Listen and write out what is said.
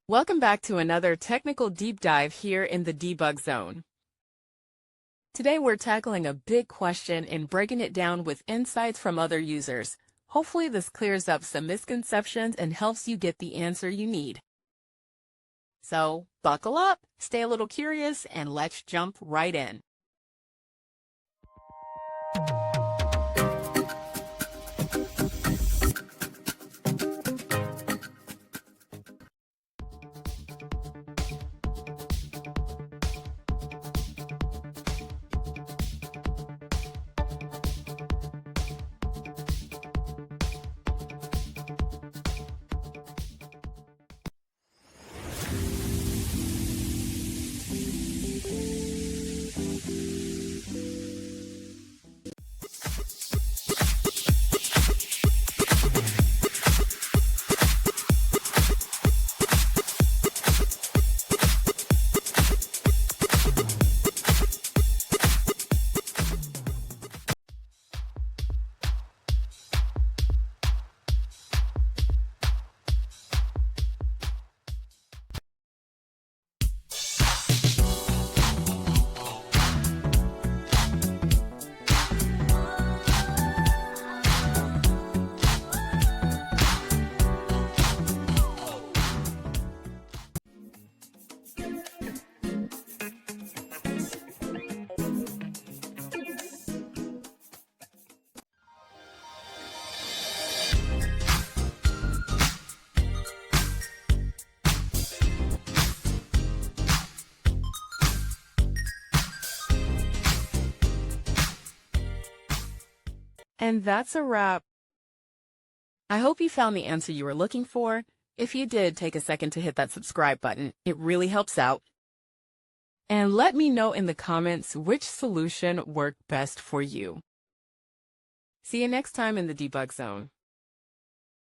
Welcome back to another technical deep dive here in the debug zone. Today we're tackling a big question and breaking it down with insights from other users. Hopefully this clears up some misconceptions and helps you get the answer you need. So buckle up, stay a little curious, and let's jump right in. And that's a wrap. I hope you found the answer you were looking for. If you did, take a second to hit that subscribe button. It really helps out. And let me know in the comments which solution worked best for you. See you next time in the debug zone.